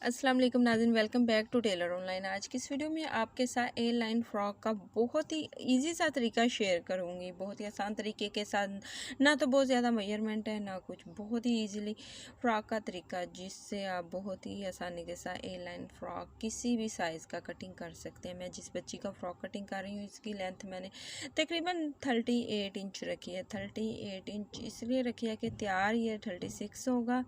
अस्सलाम वालेकुम नाज़रीन, welcome back to Tailor Online. आज की इस वीडियो में आपके साथ ए लाइन फ्रॉक का बहुत ही इजी सा तरीका शेयर करूंगी। बहुत ही आसान तरीके के साथ, ना तो बहुत ज़्यादा मेजरमेंट है ना कुछ, बहुत ही इजीली फ्रॉक का तरीका जिससे आप बहुत ही आसानी के साथ ए लाइन फ्रॉक किसी भी साइज़ का कटिंग कर सकते हैं। मैं जिस बच्ची का फ्रॉक कटिंग कर रही हूँ इसकी लेंथ मैंने तकरीबन 38 इंच रखी है। 38 इंच इसलिए रखी है कि तैयार ये 36 होगा।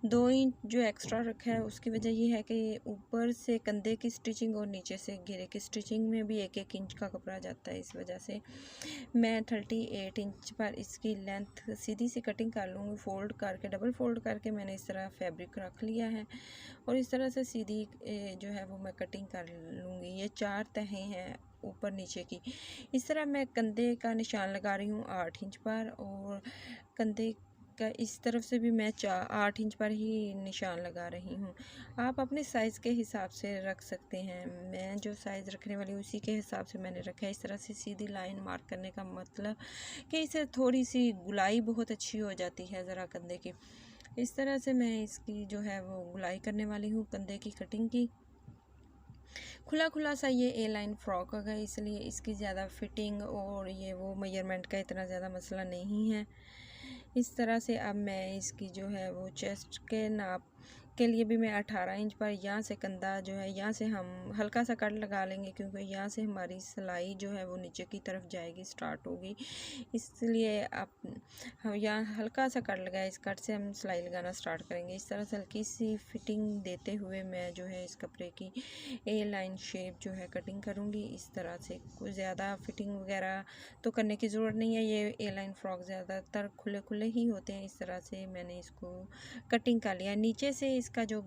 2 इंच जो एक्स्ट्रा रखा है उसकी वजह ये है कि ऊपर से कंधे की स्टिचिंग और नीचे से घेरे की स्टिचिंग में भी 1-1 इंच का कपड़ा जाता है। इस वजह से मैं 38 इंच पर इसकी लेंथ सीधी सी कटिंग कर लूँगी। फोल्ड करके, डबल फोल्ड करके मैंने इस तरह फैब्रिक रख लिया है और इस तरह से सीधी जो है वो मैं कटिंग कर लूँगी। ये 4 तहें हैं ऊपर नीचे की। इस तरह मैं कंधे का निशान लगा रही हूँ 8 इंच पर, और कंधे का इस तरफ से भी मैं 8 इंच पर ही निशान लगा रही हूँ। आप अपने साइज़ के हिसाब से रख सकते हैं। मैं जो साइज़ रखने वाली हूँ उसी के हिसाब से मैंने रखा है। इस तरह से सीधी लाइन मार्क करने का मतलब कि इससे थोड़ी सी गुलाई बहुत अच्छी हो जाती है ज़रा कंधे की। इस तरह से मैं इसकी जो है वो गुलाई करने वाली हूँ कंधे की कटिंग की। खुला खुला सा ये ए लाइन फ्रॉक है, इसलिए इसकी ज़्यादा फिटिंग और ये वो मेजरमेंट का इतना ज़्यादा मसला नहीं है। इस तरह से अब मैं इसकी जो है वो चेस्ट के नाप के लिए भी मैं 18 इंच पर, यहाँ से कंधा जो है यहाँ से हम हल्का सा कट लगा लेंगे क्योंकि यहाँ से हमारी सिलाई जो है वो नीचे की तरफ जाएगी, स्टार्ट होगी। इसलिए आप हम यहाँ हल्का सा कट लगाए, इस कट से हम सिलाई लगाना स्टार्ट करेंगे। इस तरह से हल्की सी फिटिंग देते हुए मैं जो है इस कपड़े की ए लाइन शेप जो है कटिंग करूँगी। इस तरह से कुछ ज़्यादा फिटिंग वगैरह तो करने की ज़रूरत नहीं है। ये ए लाइन फ्रॉक ज़्यादातर खुले खुले ही होते हैं। इस तरह से मैंने इसको कटिंग कर लिया। नीचे से इसका जो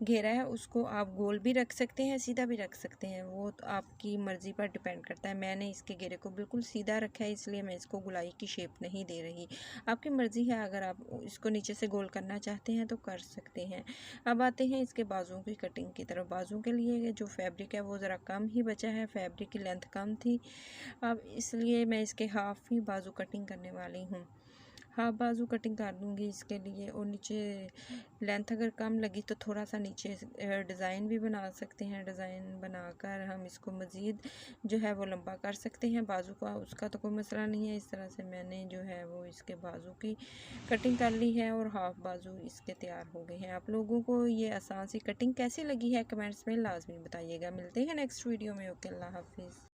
घेरा है उसको आप गोल भी रख सकते हैं, सीधा भी रख सकते हैं, वो तो आपकी मर्ज़ी पर डिपेंड करता है। मैंने इसके घेरे को बिल्कुल सीधा रखा है इसलिए मैं इसको गुलाई की शेप नहीं दे रही। आपकी मर्ज़ी है, अगर आप इसको नीचे से गोल करना चाहते हैं तो कर सकते हैं। अब आते हैं इसके बाजुओं की कटिंग की तरफ। बाजू के लिए जो फैब्रिक है वो ज़रा कम ही बचा है, फैब्रिक की लेंथ कम थी। अब इसलिए मैं इसके हाफ़ ही बाजू कटिंग करने वाली हूँ। हाफ बाजू कटिंग कर दूँगी इसके लिए, और नीचे लेंथ अगर कम लगी तो थोड़ा सा नीचे डिज़ाइन भी बना सकते हैं। डिज़ाइन बनाकर हम इसको मज़ीद जो है वो लंबा कर सकते हैं बाजू का, उसका तो कोई मसला नहीं है। इस तरह से मैंने जो है वो इसके बाजू की कटिंग कर ली है और हाफ बाजू इसके तैयार हो गए हैं। आप लोगों को ये आसान सी कटिंग कैसी लगी है कमेंट्स में लाजमी बताइएगा। मिलते हैं नेक्स्ट वीडियो में। ओके, अल्लाह हाफिज़।